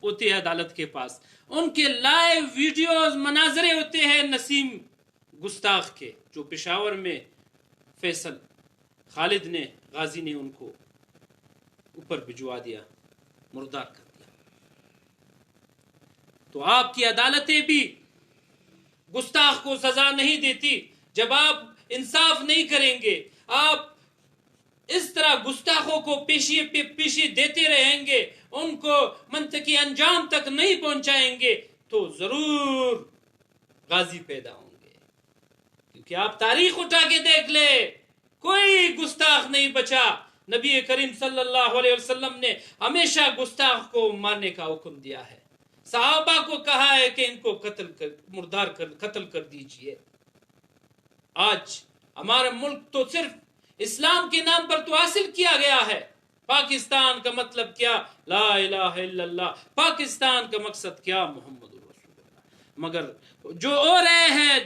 ہوتے ہیں عدالت کے پاس، ان کے لائیو ویڈیوز مناظرے ہوتے ہیں نسیم گستاخ کے، جو پشاور میں فیصل خالد نے غازی نے ان کو اوپر بھجوا دیا، مردار کر دیا۔ تو آپ کی عدالتیں بھی گستاخ کو سزا نہیں دیتی جب آپ انصاف نہیں کریں گے، آپ اس طرح گستاخوں کو پیشی دیتے رہیں گے، ان کو منطقی انجام تک نہیں پہنچائیں گے، تو ضرور غازی پیدا ہوں گے۔ کیونکہ آپ تاریخ اٹھا کے دیکھ لے، کوئی گستاخ نہیں بچا۔ نبی کریم صلی اللہ علیہ وسلم نے ہمیشہ گستاخ کو مارنے کا حکم دیا ہے، صحابہ کو کہا ہے کہ ان کو قتل کر دیجئے۔ آج ہمارا ملک تو صرف اسلام کے نام پر تو حاصل کیا گیا ہے۔ پاکستان کا مطلب کیا؟ لا الہ الا اللہ۔ پاکستان کا مقصد کیا؟ محمد رسول اللہ۔ مگر جو ہو رہے ہیں،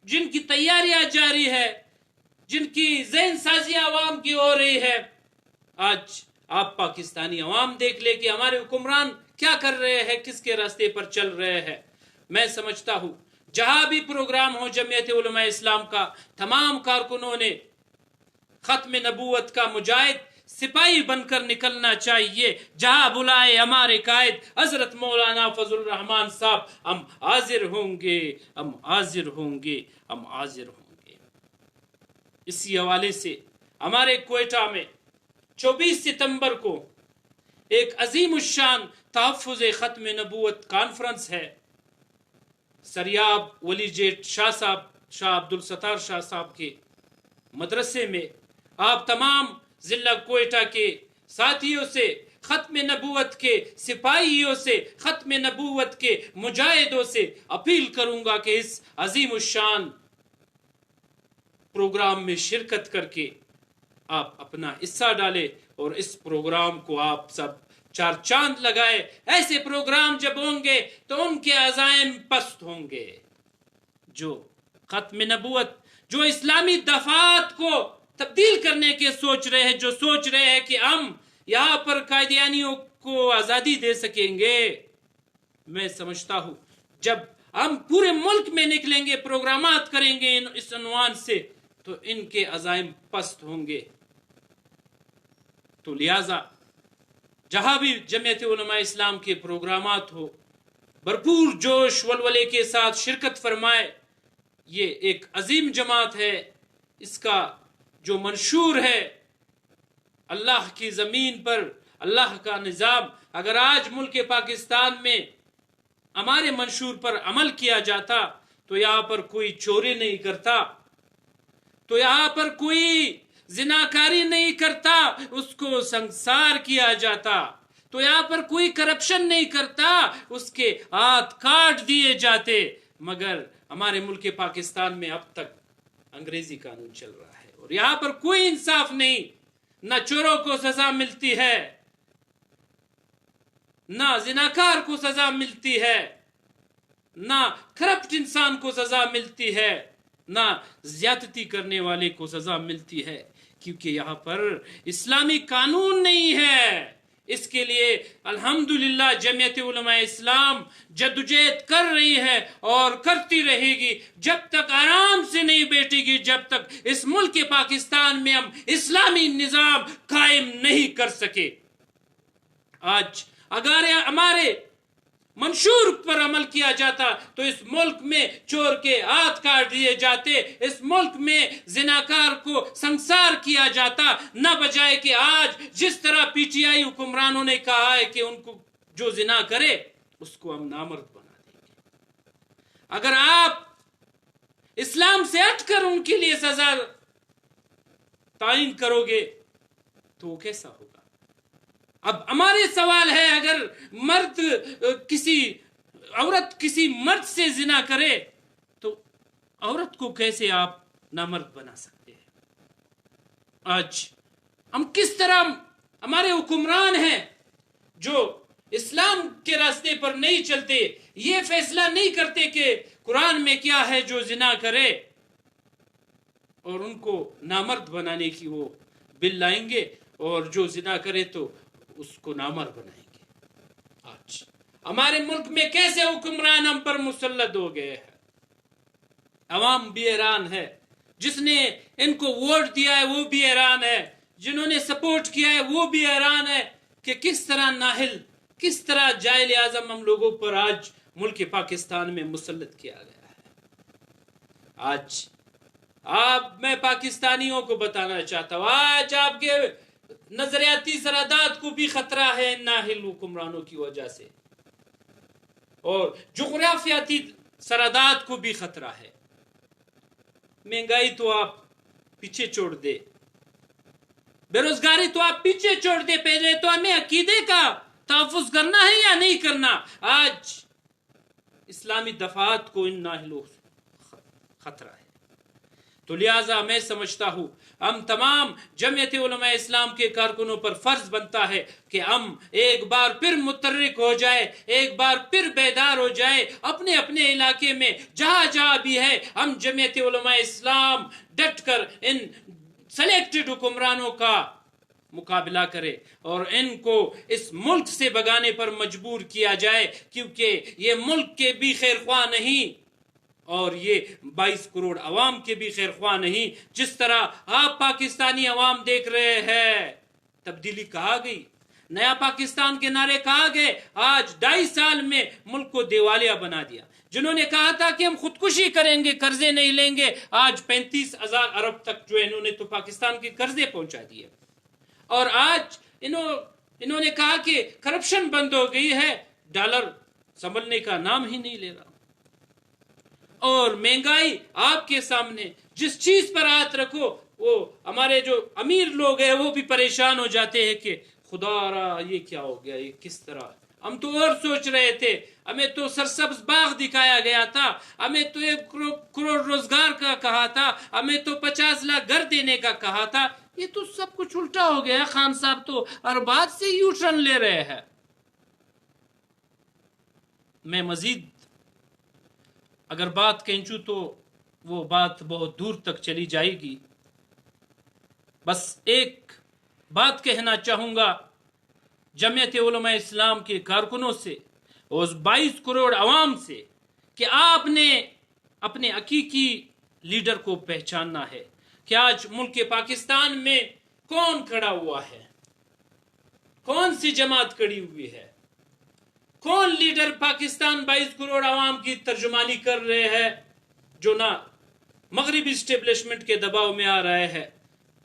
جن کی تیاریاں جاری ہے، جن کی ذہن سازی عوام کی ہو رہی ہے، آج آپ پاکستانی عوام دیکھ لے کہ ہمارے حکمران کیا کر رہے ہیں، کس کے راستے پر چل رہے ہیں۔ میں سمجھتا ہوں جہاں بھی پروگرام ہو جمعیت علماء اسلام کا، تمام کارکنوں نے ختم نبوت کا مجاہد سپاہی بن کر نکلنا چاہیے۔ جہاں بلائے ہمارے قائد حضرت مولانا فضل الرحمان صاحب، ہم حاضر ہوں گے، ہم حاضر ہوں گے، ہم حاضر ہوں گے۔ اسی حوالے سے ہمارے کوئٹہ میں 24 ستمبر کو ایک عظیم الشان تحفظ ختم نبوت کانفرنس ہے۔ سریاب ولی جیٹ شاہ صاحب، شاہ عبدالستار شاہ صاحب کے مدرسے میں آپ تمام ضلع کوئٹہ کے ساتھیوں سے، ختم نبوت کے سپاہیوں سے، ختم نبوت کے مجاہدوں سے اپیل کروں گا کہ اس عظیم الشان پروگرام میں شرکت کر کے آپ اپنا حصہ ڈالیں اور اس پروگرام کو آپ سب چار چاند لگائے۔ ایسے پروگرام جب ہوں گے تو ان کے عزائم پست ہوں گے۔ جو ختم نبوت، جو اسلامی دفعات کو تبدیل کرنے کے سوچ رہے ہیں، جو سوچ رہے ہیں کہ ہم یہاں پر قادیانیوں کو آزادی دے سکیں گے، میں سمجھتا ہوں جب ہم پورے ملک میں نکلیں گے، پروگرامات کریں گے اس عنوان سے، تو ان کے عزائم پست ہوں گے۔ تو لہٰذا جہاں بھی جمعیت علماء اسلام کے پروگرامات ہو، بھرپور جوش ولولے کے ساتھ شرکت فرمائے۔ یہ ایک عظیم جماعت ہے، اس کا جو منشور ہے اللہ کی زمین پر اللہ کا نظام، اگر آج ملک پاکستان میں ہمارے منشور پر عمل کیا جاتا تو یہاں پر کوئی چوری نہیں کرتا، تو یہاں پر کوئی زناکاری نہیں کرتا، اس کو سنسار کیا جاتا، تو یہاں پر کوئی کرپشن نہیں کرتا، اس کے ہاتھ کاٹ دیے جاتے۔ مگر ہمارے ملک پاکستان میں اب تک انگریزی قانون چل رہا ہے اور یہاں پر کوئی انصاف نہیں، نہ چوروں کو سزا ملتی ہے، نہ زناکار کو سزا ملتی ہے، نہ کرپٹ انسان کو سزا ملتی ہے، نہ زیادتی کرنے والے کو سزا ملتی ہے، کیونکہ یہاں پر اسلامی قانون نہیں ہے۔ اس کے لیے الحمدللہ جمعیت علماء اسلام جدوجہد کر رہی ہے اور کرتی رہے گی، جب تک آرام سے نہیں بیٹھے گی، جب تک اس ملک پاکستان میں ہم اسلامی نظام قائم نہیں کر سکے۔ آج اگر ہمارے منشور پر عمل کیا جاتا تو اس ملک میں چور کے ہاتھ کاٹ دیے جاتے، اس ملک میں زناکار کو سنسار کیا جاتا، نہ بجائے کہ آج جس طرح پی ٹی آئی حکمرانوں نے کہا ہے کہ ان کو جو زنا کرے اس کو ہم نامرد بنا دیں گے۔ اگر آپ اسلام سے ہٹ کر ان کے لیے سزا تعین کرو گے تو وہ کیسا ہوگا؟ اب ہمارے سوال ہے، اگر عورت کسی مرد سے زنا کرے تو عورت کو کیسے آپ نامرد بنا سکتے ہیں؟ آج ہم کس طرح، ہمارے حکمران ہیں جو اسلام کے راستے پر نہیں چلتے، یہ فیصلہ نہیں کرتے کہ قرآن میں کیا ہے، جو زنا کرے اور ان کو نامرد بنانے کی وہ بل لائیں گے، اور جو زنا کرے تو اس کو نامرد بنائیں گے۔ آج ہمارے ملک میں کیسے حکمران ہم پر مسلط ہو گئے ہیں. عوام بھی حیران ہے. جس نے ان کو ووٹ دیا ہے وہ بھی حیران ہے. جنہوں نے سپورٹ کیا ہے وہ بھی حیران ہے کہ کس طرح نااہل، کس طرح جاہل اعظم ہم لوگوں پر آج ملک پاکستان میں مسلط کیا گیا ہے. آج میں پاکستانیوں کو بتانا چاہتا ہوں، آج آپ کے نظریاتی سرحدات کو بھی خطرہ ہے ان نااہل حکمرانوں کی وجہ سے، اور جغرافیاتی سرحدات کو بھی خطرہ ہے. مہنگائی تو آپ پیچھے چھوڑ دے، بے روزگاری تو آپ پیچھے چھوڑ دے، پہلے تو ہمیں عقیدے کا تحفظ کرنا ہے یا نہیں کرنا. آج اسلامی دفعات کو ان نااہلوں خطرہ ہے. تو لہٰذا میں سمجھتا ہوں ہم تمام جمعیت علماء اسلام کے کارکنوں پر فرض بنتا ہے کہ ہم ایک بار پھر متحرک ہو جائے، ایک بار پھر بیدار ہو جائے. اپنے اپنے علاقے میں جہاں جہاں بھی ہے ہم جمعیت علماء اسلام ڈٹ کر ان سلیکٹڈ حکمرانوں کا مقابلہ کرے اور ان کو اس ملک سے بھگانے پر مجبور کیا جائے، کیونکہ یہ ملک کے بھی خیر خواہ نہیں اور یہ 22 کروڑ عوام کے بھی خیر خواہ نہیں. جس طرح آپ پاکستانی عوام دیکھ رہے ہیں، تبدیلی کہا گئی، نیا پاکستان کے نعرے کہا گئے. آج 2.5 سال میں ملک کو دیوالیہ بنا دیا. جنہوں نے کہا تھا کہ ہم خودکشی کریں گے، قرضے نہیں لیں گے، آج 35,000 ارب تک جو انہوں نے تو پاکستان کے قرضے پہنچا دیے. اور آج انہوں نے کہا کہ کرپشن بند ہو گئی ہے، ڈالر سنبھلنے کا نام ہی نہیں لے رہا. اور مہنگائی آپ کے سامنے، جس چیز پر ہاتھ رکھو وہ ہمارے جو امیر لوگ ہیں وہ بھی پریشان ہو جاتے ہیں کہ خدا را یہ کیا ہو گیا، یہ کس طرح. ہم تو اور سوچ رہے تھے، ہمیں تو سرسبز باغ دکھایا گیا تھا، ہمیں تو 1 کروڑ روزگار کا کہا تھا، ہمیں تو 50 لاکھ گھر دینے کا کہا تھا. یہ تو سب کچھ الٹا ہو گیا. خان صاحب تو ہر بات سے یو ٹرن لے رہے ہیں. میں مزید اگر بات کھینچوں تو وہ بات بہت دور تک چلی جائے گی. بس ایک بات کہنا چاہوں گا جمعیت علماء اسلام کے کارکنوں سے، اس 22 کروڑ عوام سے، کہ آپ نے اپنے حقیقی لیڈر کو پہچاننا ہے کہ آج ملک پاکستان میں کون کھڑا ہوا ہے، کون سی جماعت کھڑی ہوئی ہے، کون لیڈر پاکستان 22 کروڑ عوام کی ترجمانی کر رہے ہیں، جو نہ مغربی اسٹیبلشمنٹ کے دباؤ میں آ رہے ہیں،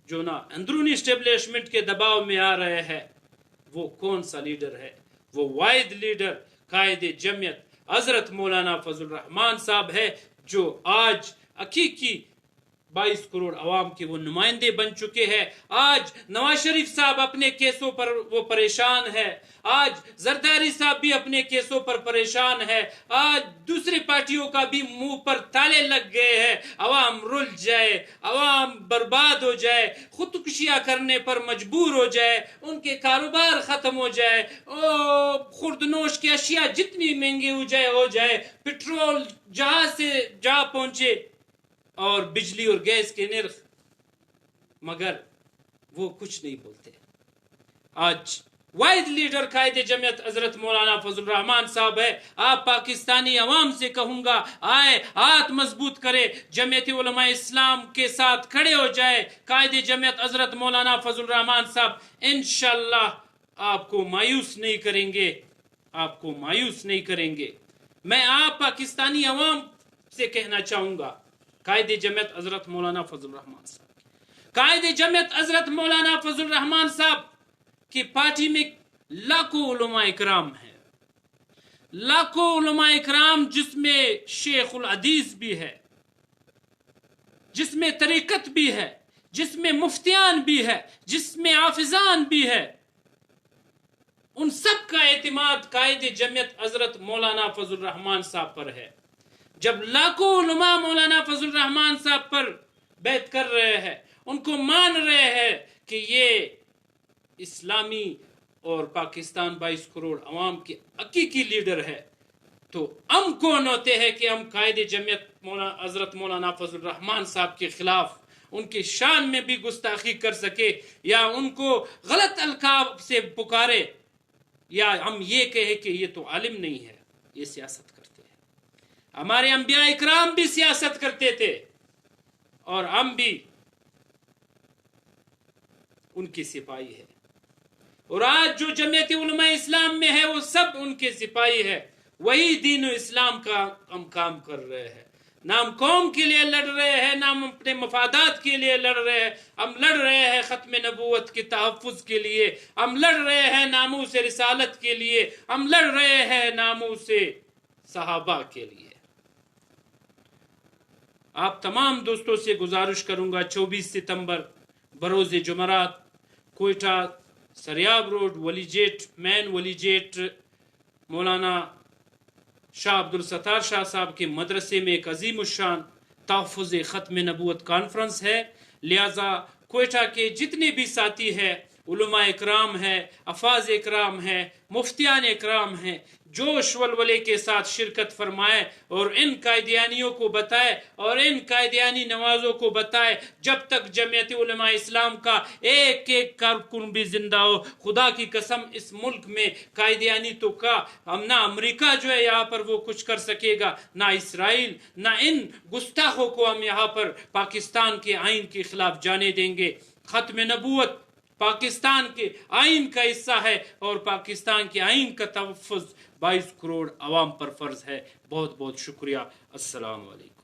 جو نہ اندرونی اسٹیبلشمنٹ کے دباؤ میں آ رہے ہیں. وہ کون سا لیڈر ہے؟ وہ واحد لیڈر قائد جمعیت حضرت مولانا فضل الرحمان صاحب ہے، جو آج حقیقی 22 کروڑ عوام کے وہ نمائندے بن چکے ہیں. آج نواز شریف صاحب اپنے کیسوں پر وہ پریشان ہے، آج زرداری صاحب بھی اپنے کیسوں پر پریشان ہے، آج دوسری پارٹیوں کا بھی منہ پر تالے لگ گئے ہیں. عوام رل جائے، عوام برباد ہو جائے، خودکشیاں کرنے پر مجبور ہو جائے، ان کے کاروبار ختم ہو جائے، خوردنوش کی اشیاء جتنی مہنگی ہو جائے، پٹرول جہاں سے جہاں پہنچے، اور بجلی اور گیس کے نرخ، مگر وہ کچھ نہیں بولتے. آج واحد لیڈر قائد جمعیت حضرت مولانا فضل الرحمان صاحب ہے. آپ پاکستانی عوام سے کہوں گا، آئے ہاتھ مضبوط کرے، جمعیت علماء اسلام کے ساتھ کھڑے ہو جائے. قائد جمعیت حضرت مولانا فضل الرحمان صاحب انشاءاللہ آپ کو مایوس نہیں کریں گے، آپ کو مایوس نہیں کریں گے. میں آپ پاکستانی عوام سے کہنا چاہوں گا، قائد جمعیت حضرت مولانا فضل الرحمان صاحب، قائد جمعیت حضرت مولانا فضل الرحمان صاحب کی پارٹی میں لاکھوں علماء اکرام ہیں، لاکھوں علماء اکرام، جس میں شیخ الحدیث بھی ہے، جس میں طریقت بھی ہے، جس میں مفتیان بھی ہے، جس میں حافظان بھی ہے. ان سب کا اعتماد قائد جمعیت حضرت مولانا فضل الرحمان صاحب پر ہے. جب لاکھوں علماء مولانا فضل الرحمان صاحب پر بیعت کر رہے ہیں، ان کو مان رہے ہیں کہ یہ اسلامی اور پاکستان 22 کروڑ عوام کے حقیقی لیڈر ہے، تو ہم کون ہوتے ہیں کہ ہم قائد جمعیت حضرت مولانا فضل الرحمان صاحب کے خلاف ان کی شان میں بھی گستاخی کر سکے یا ان کو غلط القاب سے پکارے. یا ہم یہ کہیں کہ یہ تو عالم نہیں ہے، یہ سیاست کرتے ہیں۔ ہمارے انبیاء اکرام بھی سیاست کرتے تھے اور ہم بھی ان کی سپاہی ہے، اور آج جو جمعیت علماء اسلام میں ہے وہ سب ان کے سپاہی ہے، وہی دین و اسلام کا ہم کام کر رہے ہیں۔ نہ ہم قوم کے لیے لڑ رہے ہیں، نہ ہم اپنے مفادات کے لیے لڑ رہے ہیں، ہم لڑ رہے ہیں ختم نبوت کے تحفظ کے لیے، ہم لڑ رہے ہیں ناموس رسالت کے لیے، ہم لڑ رہے ہیں ناموس صحابہ کے لیے۔ آپ تمام دوستوں سے گزارش کروں گا 24 ستمبر بروز جمعرات کوئٹہ سریاب روڈ ولی جیٹ مین ولی جیٹ مولانا شاہ عبدالستار شاہ صاحب کے مدرسے میں ایک عظیم الشان تحفظ ختم نبوت کانفرنس ہے، لہذا کوئٹہ کے جتنے بھی ساتھی ہیں، علماء اکرام ہیں، افاظ اکرام ہیں، مفتیان اکرام ہیں، جوش ولولے کے ساتھ شرکت فرمائے اور ان قائدیانیوں کو بتائے اور ان قائدیانی نوازوں کو بتائے، جب تک جمعیت علماء اسلام کا ایک ایک کارکن بھی زندہ ہو، خدا کی قسم اس ملک میں قائدیانی تو ہم نہ امریکہ جو ہے یہاں پر وہ کچھ کر سکے گا، نہ اسرائیل، نہ ان گستاخوں کو ہم یہاں پر پاکستان کے آئین کے خلاف جانے دیں گے۔ ختم نبوت پاکستان کے آئین کا حصہ ہے اور پاکستان کے آئین کا تحفظ 22 کروڑ عوام پر فرض ہے۔ بہت بہت شکریہ۔ السلام علیکم۔